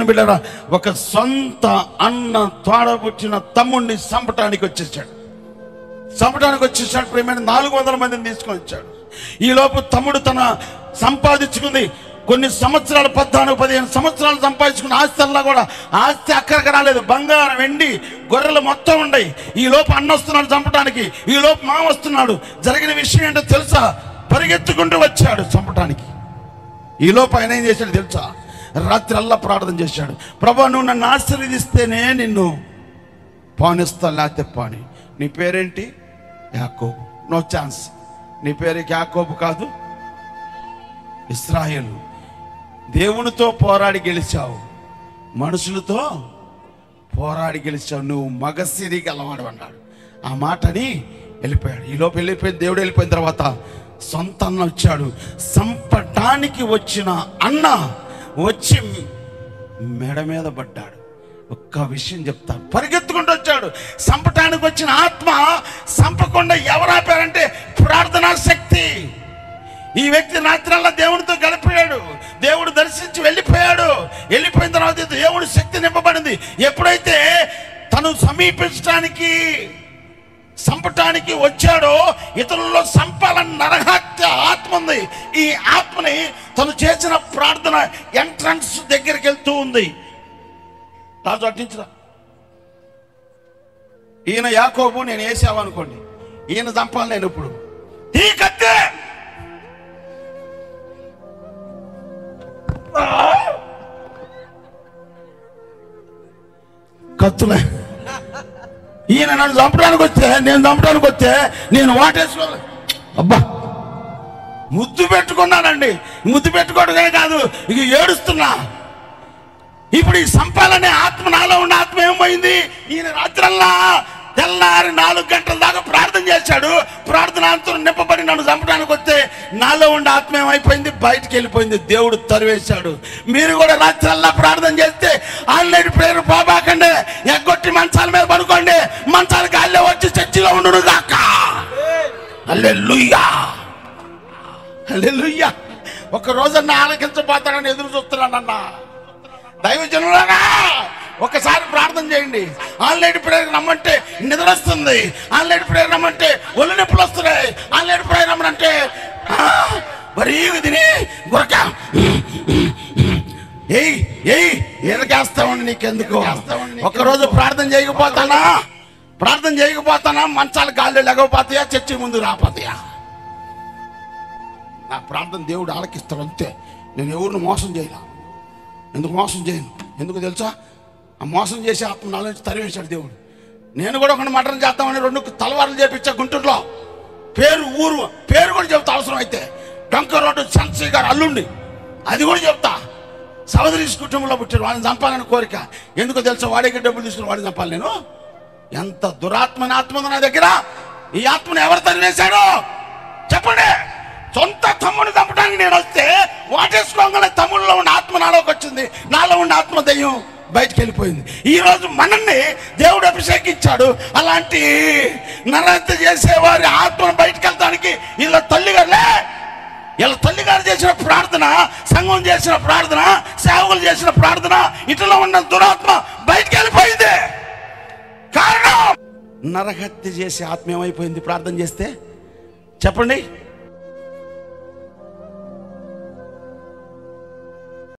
దేవుని బిడ్డలారా, ఒక సొంత అన్న తోడబుట్టిన తమ్ముడిని చంపటానికి వచ్చేసాడు. ప్రియమైన 400 మందిని తీసుకొని వచ్చాడు. ఈలోపు తమ్ముడు తన సంపాదించుకుంది కొన్ని సంవత్సరాలు, 14-15 సంవత్సరాలు సంపాదించుకున్న ఆస్తి కూడా ఆస్తి అక్కడికి రాలేదు. బంగారం, వెండి, గొర్రెలు మొత్తం ఉన్నాయి. ఈ లోపు అన్న వస్తున్నాడు చంపటానికి, ఈ లోపు మామ వస్తున్నాడు. జరిగిన విషయం ఏంటో తెలుసా? పరిగెత్తుకుంటూ వచ్చాడు చంపటానికి. ఈ లోపు ఆయన ఏం చేశాడు తెలుసా? రాత్రి అల్లా ప్రార్థన చేశాడు. ప్రభా, నువ్వు నన్ను ఆశీర్వదిస్తేనే నిన్ను పానిస్తాను, లేకపోతే పాని. నీ పేరేంటి? యాకోబు. No chance. నీ పేరు యాకోబు కాదు, ఇశ్రాయేలు. దేవునితో పోరాడి గెలిచావు, మనుషులతో పోరాడి గెలిచావు, నువ్వు మగసిరి గలవాడు అన్నాడు. ఆ మాటని వెళ్ళిపోయాడు. ఈ లోపు వెళ్ళిపోయింది. దేవుడు వెళ్ళిపోయిన తర్వాత సొంత అన్న వచ్చాడు. చంపటానికి వచ్చిన అన్న వచ్చి మెడ మీద పడ్డాడు. ఒక్క విషయం చెప్తా, పరిగెత్తుకుంటూ వచ్చాడు. చంపటానికి వచ్చిన ఆత్మ చంపకుండా ఎవరు ఆపారంటే ప్రార్థనా శక్తి. ఈ వ్యక్తి రాత్రల్లా దేవుడితో గడిపాడు. దేవుడు దర్శించి వెళ్ళిపోయాడు. వెళ్ళిపోయిన తర్వాత దేవుడి శక్తి నింపబడింది. ఎప్పుడైతే తను సమీపించడానికి, చంపటానికి వచ్చాడో, ఇతరుల్లో చంపాలని నరహత్య ఆత్మ ఉంది. ఈ ఆత్మని తను చేసిన ప్రార్థన ఎంట్రన్స్ దగ్గరికి వెళ్తూ ఉంది. రాజు అట్టించరా, ఈయన యాకోబు, నేను ఏసావు అనుకోండి, ఈయన చంపాలి నేను ఇప్పుడు. ఈ కత్తే కత్తులే. ఈయన నన్ను చంపడానికి వస్తే, నేను చంపడానికి వస్తే నేను వాటేసుకోవాలి. అబ్బా, ముద్దు పెట్టుకున్నానండి. ముద్దు పెట్టుకోవడమే కాదు, ఇక ఏడుస్తున్నా. ఇప్పుడు ఈ సంపాలనే ఆత్మ, నాలో ఉన్న ఆత్మ ఏమైంది? ఈయన రాత్రల్లా తెల్లారి 4 గంటల దాకా ప్రార్థన చేశాడు. ప్రార్థన అంతా నింపబడి నన్ను చంపడానికి వస్తే నాలో ఉన్న ఆత్మ ఏమైపోయింది? బయటికి వెళ్ళిపోయింది. దేవుడు తరివేశాడు. మీరు కూడా రాత్రల్లా ప్రార్థన చేస్తే ఆన్లైన్ ప్రేయర్ పోబాకండి. ఎగ్గొట్టి మంచాల మీద పడుకోండి. మంచాల గాల్లో వచ్చి చర్చిలో ఉండును గాక. హల్లెలూయా, హల్లెలూయా. ఒక రోజన్నా ఆలకించబోతానని ఎదురు చూస్తున్నానన్నా. దైవజనులారా, ఒకసారి ప్రార్థన చేయండి. ఆన్లైన్ ప్రేయర్ రమ్మంటే నిద్ర వస్తుంది. ఆన్లైన్ ప్రేయర్ రమ్మంటే ఒళ్ళు నొప్పులు వస్తున్నాయి. ఆన్లైన్ ప్రేయర్ రమ్మంటే మరీ తిని గురక ఎరకేస్తామండి. నీకెందుకు? ఒకరోజు ప్రార్థన చేయకపోతానా మంచాల గాల్లో లేకపోతాయా, చర్చి ముందు రాపోతాయా? నా ప్రార్థన దేవుడు ఆలకిస్తాడు అంతే. నేను ఎవరిని మోసం చేయను. ఎందుకు మోసం చేయను? ఎందుకు తెలుసా? ఆ మోసం చేసి ఆత్మ నాలో నుంచి తరివేశాడు దేవుడు. నేను కూడా ఒక మటన్ చేద్దామని 2 తలవార్లు చేపించా గుంటూరులో. ఊరు పేరు కూడా చెప్తా, అవసరం అయితే. డొంక రోడ్డు చంద్రశేఖర్ గారు అల్లుండి, అది కూడా చెప్తా. సహోదరి కుటుంబంలో పుట్టాడు. వాడిని చంపాలని కోరిక. ఎందుకు తెలుసా? వాడికి డబ్బులు తీసుకుని వాడిని చంపాలి నేను? ఎంత దురాత్మని ఆత్మ ఉంది నా దగ్గర. ఈ ఆత్మను ఎవరు తరివేశాడు చెప్పండి? సొంత తమ్ముని చంపడానికి నేను వస్తే వాటేసుకోగానే తమ్ముళ్ళలో ఉన్న ఆత్మ నాలోకి వచ్చింది. నాలో ఉన్న ఆత్మ దయ్యం బయటికి వెళ్ళిపోయింది. ఈరోజు మనల్ని దేవుడు అభిషేకించాడు. అలాంటి నరహత్య చేసేవారి ఆత్మను బయటకు వెళ్తానికి వీళ్ళ తల్లిగారు చేసిన ప్రార్థన, సంఘం చేసిన ప్రార్థన, సేవకులు చేసిన ప్రార్థన, ఇట్లా ఉన్న దురాత్మ బయటికి వెళ్ళిపోయింది. కారణం నరహత్య చేసే ఆత్మ ఏమైపోయింది ప్రార్థన చేస్తే? చెప్పండి.